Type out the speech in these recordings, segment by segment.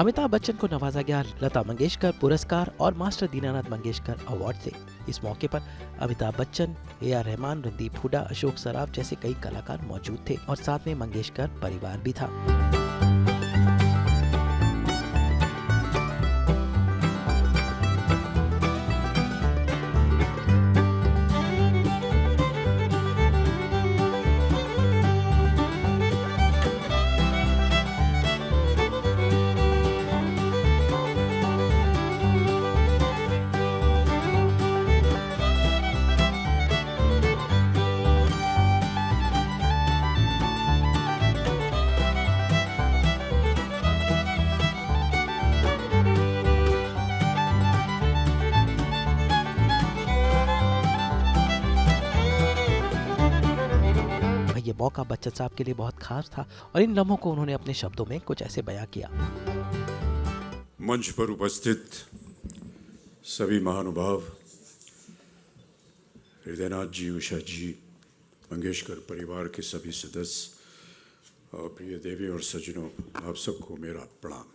अमिताभ बच्चन को नवाजा गया लता मंगेशकर पुरस्कार और मास्टर दीनानाथ मंगेशकर अवार्ड से। इस मौके पर अमिताभ बच्चन, ए.आर. रहमान, रणदीप हुड्डा, अशोक सराफ जैसे कई कलाकार मौजूद थे और साथ में मंगेशकर परिवार भी था। ये मौका बच्चन साहब के लिए बहुत खास था और इन लम्हों को उन्होंने अपने शब्दों में कुछ ऐसे बयां किया। मंच पर उपस्थित सभी महानुभाव, हृदयनाथ जी, उषा जी, मंगेशकर परिवार के सभी सदस्य और प्रिय देवी और सज्जनों, आप सबको मेरा प्रणाम।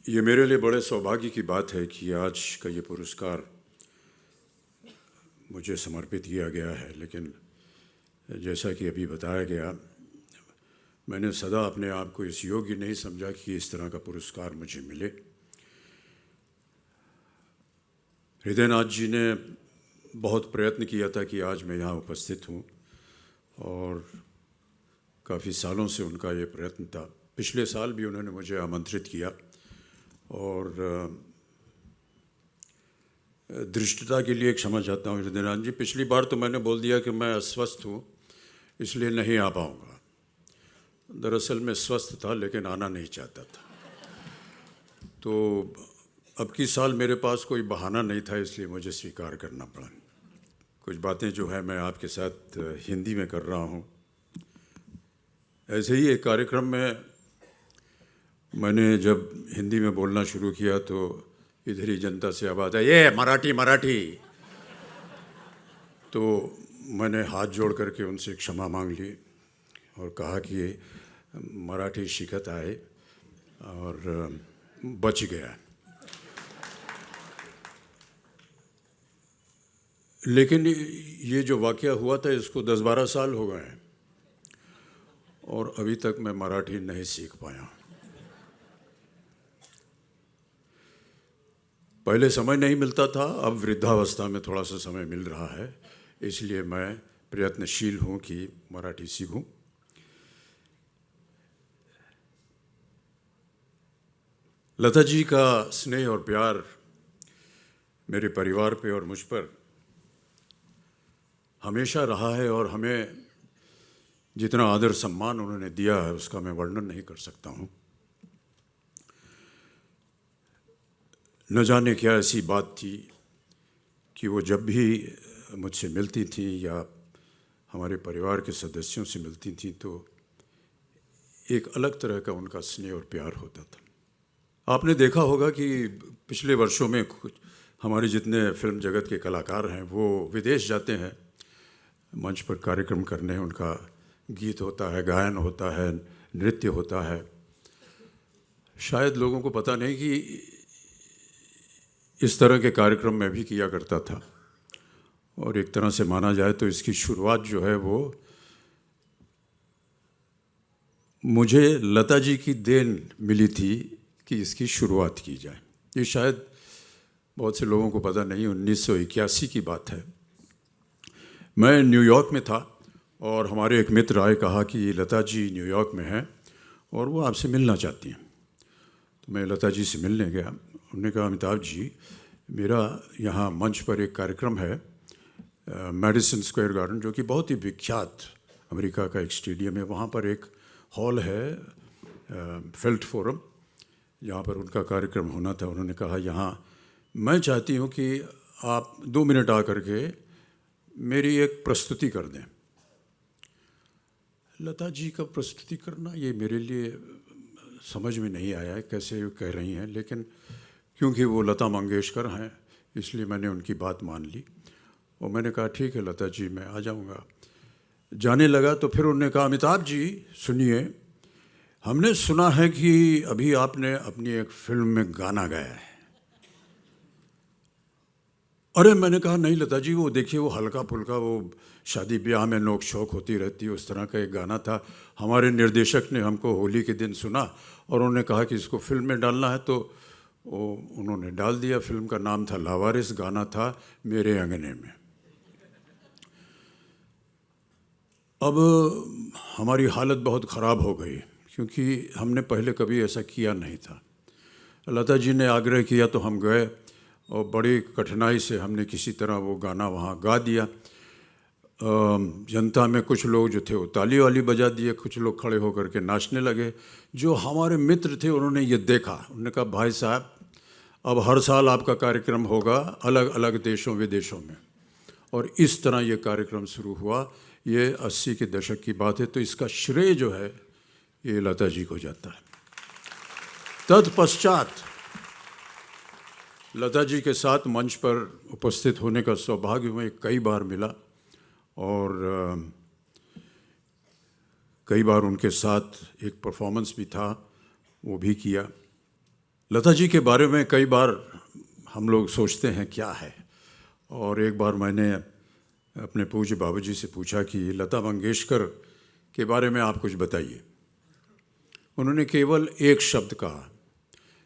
ये मेरे लिए बड़े सौभाग्य की बात है कि आज का ये पुरस्कार मुझे समर्पित किया गया है, लेकिन जैसा कि अभी बताया गया, मैंने सदा अपने आप को इस योग्य नहीं समझा कि इस तरह का पुरस्कार मुझे मिले। हृदयनाथ जी ने बहुत प्रयत्न किया था कि आज मैं यहाँ उपस्थित हूँ और काफ़ी सालों से उनका ये प्रयत्न था। पिछले साल भी उन्होंने मुझे आमंत्रित किया और दृष्टता के लिए क्षमा चाहता हूँ हृदयनाथ जी। पिछली बार तो मैंने बोल दिया कि मैं अस्वस्थ हूँ इसलिए नहीं आ पाऊँगा। दरअसल मैं स्वस्थ था लेकिन आना नहीं चाहता था। तो अब की साल मेरे पास कोई बहाना नहीं था, इसलिए मुझे स्वीकार करना पड़ा। कुछ बातें जो है मैं आपके साथ हिंदी में कर रहा हूँ। ऐसे ही एक कार्यक्रम में मैंने जब हिंदी में बोलना शुरू किया तो इधर ही जनता से आवाज़ आई, ये मराठी मराठी। तो मैंने हाथ जोड़ करके उनसे क्षमा मांग ली और कहा कि मराठी शिकत आए और बच गया। लेकिन ये जो वाक़या हुआ था इसको 10-12 साल हो गए हैं और अभी तक मैं मराठी नहीं सीख पाया। पहले समय नहीं मिलता था, अब वृद्धावस्था में थोड़ा सा समय मिल रहा है, इसलिए मैं प्रयत्नशील हूँ कि मराठी सीखूं। लता जी का स्नेह और प्यार मेरे परिवार पे और मुझ पर हमेशा रहा है और हमें जितना आदर सम्मान उन्होंने दिया है उसका मैं वर्णन नहीं कर सकता हूँ। न जाने क्या ऐसी बात थी कि वो जब भी मुझसे मिलती थी या हमारे परिवार के सदस्यों से मिलती थी तो एक अलग तरह का उनका स्नेह और प्यार होता था। आपने देखा होगा कि पिछले वर्षों में कुछ हमारे जितने फिल्म जगत के कलाकार हैं वो विदेश जाते हैं मंच पर कार्यक्रम करने। उनका गीत होता है, गायन होता है, नृत्य होता है। शायद लोगों को पता नहीं कि इस तरह के कार्यक्रम मैं भी किया करता था और एक तरह से माना जाए तो इसकी शुरुआत जो है वो मुझे लता जी की देन मिली थी कि इसकी शुरुआत की जाए। ये शायद बहुत से लोगों को पता नहीं, 1981 की बात है। मैं न्यूयॉर्क में था और हमारे एक मित्र आए, कहा कि लता जी न्यूयॉर्क में हैं और वो आपसे मिलना चाहती हैं। तो मैं लता जी से मिलने गया। उन्होंने कहा, अमिताभ जी, मेरा यहाँ मंच पर एक कार्यक्रम है मैडिसन स्क्वायर गार्डन, जो कि बहुत ही विख्यात अमेरिका का एक स्टेडियम है। वहाँ पर एक हॉल है फेल्ट फोरम, जहाँ पर उनका कार्यक्रम होना था। उन्होंने कहा, यहाँ मैं चाहती हूँ कि आप 2 मिनट आ करके मेरी एक प्रस्तुति कर दें। लता जी का प्रस्तुति करना ये मेरे लिए समझ में नहीं आया है कैसे कह रही हैं, लेकिन क्योंकि वो लता मंगेशकर हैं इसलिए मैंने उनकी बात मान ली और मैंने कहा ठीक है लता जी, मैं आ जाऊंगा। जाने लगा तो फिर उन्होंने कहा, अमिताभ जी सुनिए, हमने सुना है कि अभी आपने अपनी एक फिल्म में गाना गाया है। अरे मैंने कहा नहीं लता जी, वो देखिए वो हल्का फुल्का वो शादी ब्याह में नोक झोंक होती रहती है, उस तरह का एक गाना था। हमारे निर्देशक ने हमको होली के दिन सुना और उन्होंने कहा कि इसको फिल्म में डालना है, तो वो उन्होंने डाल दिया। फिल्म का नाम था लावारिस, गाना था मेरे अंगने में। अब हमारी हालत बहुत ख़राब हो गई क्योंकि हमने पहले कभी ऐसा किया नहीं था। लता जी ने आग्रह किया तो हम गए और बड़ी कठिनाई से हमने किसी तरह वो गाना वहाँ गा दिया। जनता में कुछ लोग जो थे वो ताली वाली बजा दिए, कुछ लोग खड़े होकर के नाचने लगे। जो हमारे मित्र थे उन्होंने ये देखा, उन्होंने कहा भाई साहब अब हर साल आपका कार्यक्रम होगा अलग अलग देशों विदेशों में, और इस तरह ये कार्यक्रम शुरू हुआ। ये 80 के दशक की बात है, तो इसका श्रेय जो है ये लता जी को जाता है। तत्पश्चात लता जी के साथ मंच पर उपस्थित होने का सौभाग्य हमें कई बार मिला और कई बार उनके साथ एक परफॉर्मेंस भी था, वो भी किया। लता जी के बारे में कई बार हम लोग सोचते हैं क्या है, और एक बार मैंने अपने पूज्य बाबूजी से पूछा कि लता मंगेशकर के बारे में आप कुछ बताइए। उन्होंने केवल एक शब्द कहा,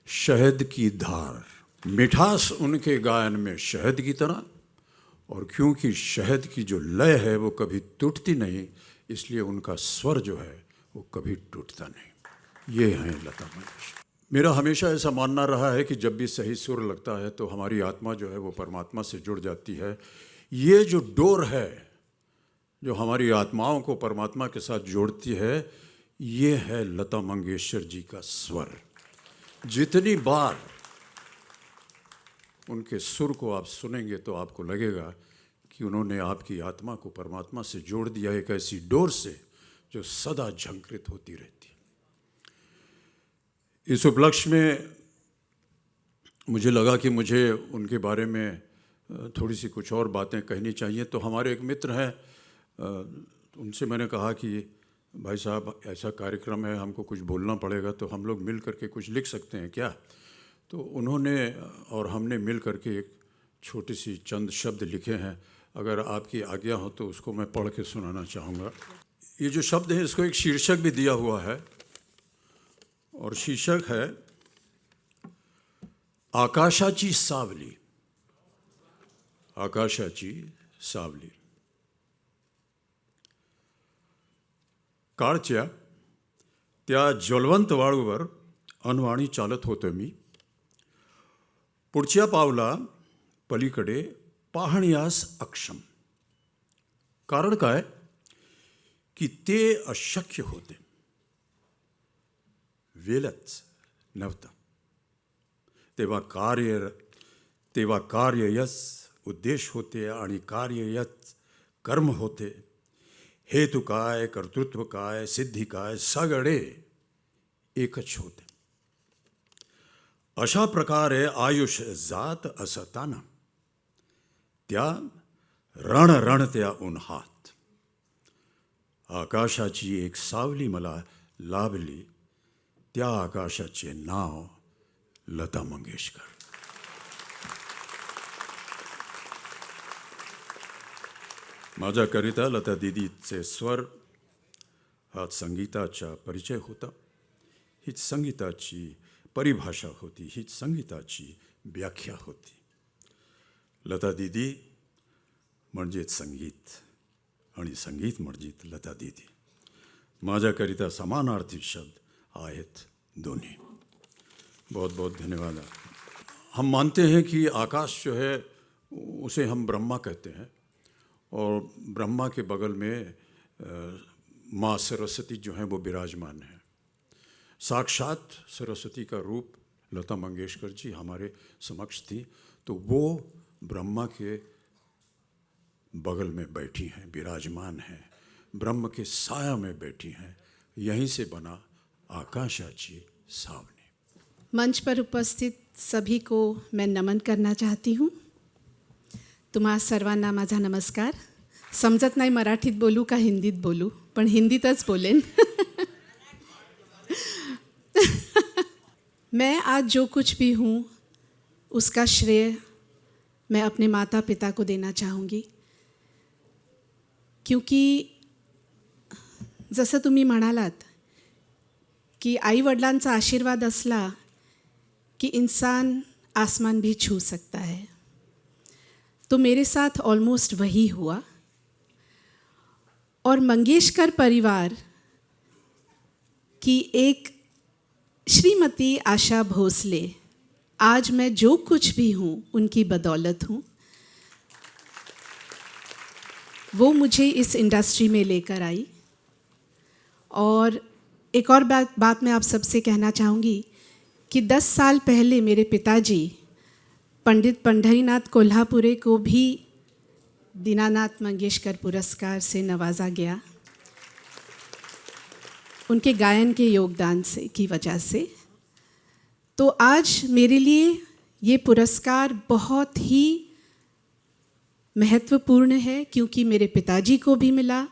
शहद की धार। मिठास उनके गायन में शहद की तरह, और क्योंकि शहद की जो लय है वो कभी टूटती नहीं, इसलिए उनका स्वर जो है वो कभी टूटता नहीं। ये हैं लता मंगेशकर। मेरा हमेशा ऐसा मानना रहा है कि जब भी सही सुर लगता है तो हमारी आत्मा जो है वो परमात्मा से जुड़ जाती है। ये जो डोर है जो हमारी आत्माओं को परमात्मा के साथ जोड़ती है, ये है लता मंगेशकर जी का स्वर। जितनी बार उनके सुर को आप सुनेंगे तो आपको लगेगा कि उन्होंने आपकी आत्मा को परमात्मा से जोड़ दिया, एक ऐसी डोर से जो सदा झंकृत होती रहती है। इस उपलक्ष्य में मुझे लगा कि मुझे उनके बारे में थोड़ी सी कुछ और बातें कहनी चाहिए। तो हमारे एक मित्र हैं, उनसे मैंने कहा कि भाई साहब ऐसा कार्यक्रम है, हमको कुछ बोलना पड़ेगा, तो हम लोग मिल करके कुछ लिख सकते हैं क्या? तो उन्होंने और हमने मिल करके एक छोटी सी चंद शब्द लिखे हैं। अगर आपकी आज्ञा हो तो उसको मैं पढ़ के सुनाना चाहूँगा। ये जो शब्द है इसको एक शीर्षक भी दिया हुआ है, और शीर्षक है आकाशाची सावली। आकाशाची सावली। काळच्या त्या ज्वलवंत वाळूवर अनवाणी चालत होतो मी, पुढच्या पावला पलीकडे पाहण्यास अक्षम। कारण काय की ते अशक्य होते, वेलच नव्हतं। तेव्हा कार्ययच उद्देश होते आणि कार्ययच कर्म होते। हेतु काय, कर्तृत्व काय, सिद्धी काय, सगळे एकच होते। अशा प्रकारे आयुष्य जात असताना त्या रणरणत्या उन्हात आकाशाची एक सावली मला लाभली। त्या आकाशाचे नाव लता मंगेशकर। माझ्याकरिता लता दीदीचे स्वर हा संगीताचा परिचय होता, हीच संगीताची परिभाषा होती, हीच संगीताची व्याख्या होती। लता दीदी म्हणजेच संगीत आणि संगीत म्हणजेच लता दीदी। माझ्याकरिता समानार्थी शब्द आहेत दोनों। बहुत बहुत धन्यवाद। हम मानते हैं कि आकाश जो है उसे हम ब्रह्मा कहते हैं, और ब्रह्मा के बगल में माँ सरस्वती जो हैं वो विराजमान हैं। साक्षात सरस्वती का रूप लता मंगेशकर जी हमारे समक्ष थी, तो वो ब्रह्मा के बगल में बैठी हैं, विराजमान हैं, ब्रह्म के साया में बैठी हैं। यहीं से बना आकाशाची सावली। मंच पर उपस्थित सभी को मैं नमन करना चाहती हूँ। तुम्हा सर्वांना माझा नमस्कार। समजत नाही मराठीत बोलू का हिंदीत बोलू, पण हिंदीतच बोलेन. मैं आज जो कुछ भी हूँ उसका श्रेय मैं अपने माता पिता को देना चाहूँगी, क्योंकि जसं तुम्ही म्हणालात की आईवडिलांचा आशीर्वाद असला कि इंसान आसमान भी छू सकता है, तो मेरे साथ ऑलमोस्ट वही हुआ. और मंगेशकर परिवार की एक श्रीमती आशा भोसले आज मैं जो कुछ भी हूँ उनकी बदौलत हूँ. वो मुझे इस इंडस्ट्री में लेकर आई. और एक और बात मैं आप सबसे कहना चाहूँगी कि 10 साल पहले मेरे पिताजी पंडित पंढरीनाथ कोल्हापुरे को भी दीनानाथ मंगेशकर पुरस्कार से नवाजा गया, उनके गायन के योगदान से की वजह से. तो आज मेरे लिए ये पुरस्कार बहुत ही महत्वपूर्ण है, क्योंकि मेरे पिताजी को भी मिला,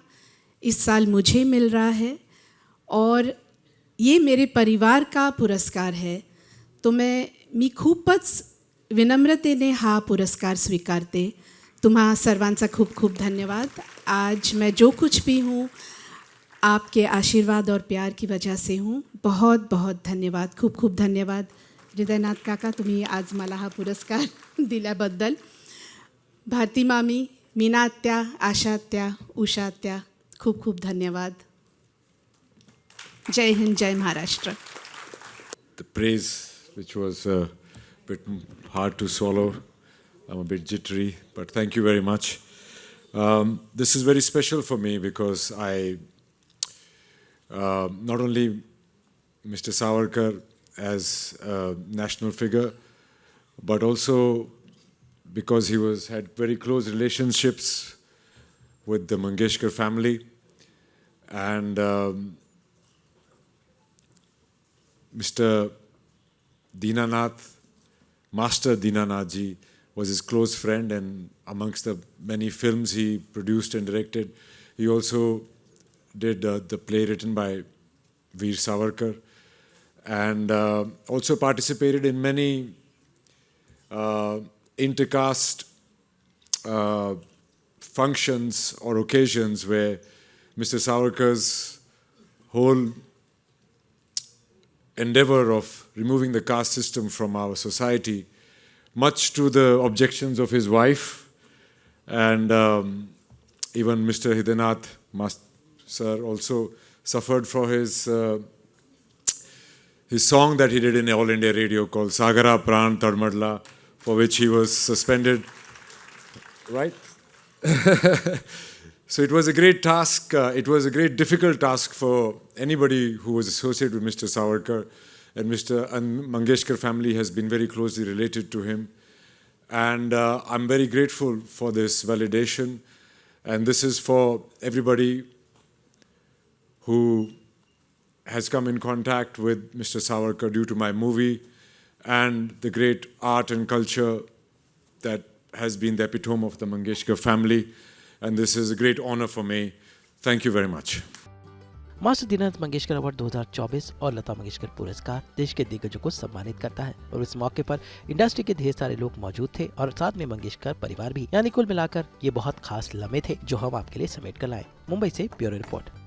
इस साल मुझे मिल रहा है और ये मेरे परिवार का पुरस्कार है. तो मी खूपच विनम्रतेने हा पुरस्कार स्वीकारते. तुम्हा सर्वांचा खूप खूप धन्यवाद. आज मैं जो कुछ भी हूँ आपके आशीर्वाद और प्यार की वजह से हूँ. बहुत बहुत धन्यवाद, खूप खूप धन्यवाद. हृदयनाथ काका, तुम्ही आज मला हा पुरस्कार दिल्याबद्दल. भारती मामी, मीना आत्या, आशा आत्या, उषा आत्या, खूप खूप धन्यवाद. जय हिंद, जय Maharashtra. The praise, which was a bit hard to swallow. I'm a bit jittery, but thank you very much. This is very special for me because I, not only Mr. Savarkar as a national figure, but also because he had very close relationships with the Mangeshkar family. And Mr. Dinanath, Master Dinanath ji, was his close friend, and amongst the many films he produced and directed, he also did the play written by Veer Savarkar, and also participated in many intercaste functions or occasions where Mr. Savarkar's whole endeavor of removing the caste system from our society, much to the objections of his wife, and even Mr. Hridaynath sir also suffered for his song that he did in All India Radio called Sagara Pran Tadmadla, for which he was suspended, right? So it was a great task. It was a great difficult task for anybody who was associated with Mr. Savarkar, and Mangeshkar family has been very closely related to him. And I'm very grateful for this validation. And this is for everybody who has come in contact with Mr. Savarkar due to my movie and the great art and culture that has been the epitome of the Mangeshkar family. And this is a great honor for me. Thank you very much. Master Dinanath Mangeshkar award 2024 और लता मंगेशकर पुरस्कार देश के दिग्गजों को सम्मानित करता है, और इस मौके पर इंडस्ट्री के ढेर सारे लोग मौजूद थे और साथ में मंगेशकर परिवार भी. यानी कुल मिलाकर ये बहुत खास लम्हे थे जो हम आपके लिए समेट कर लाए. मुंबई से ब्यूरो रिपोर्ट.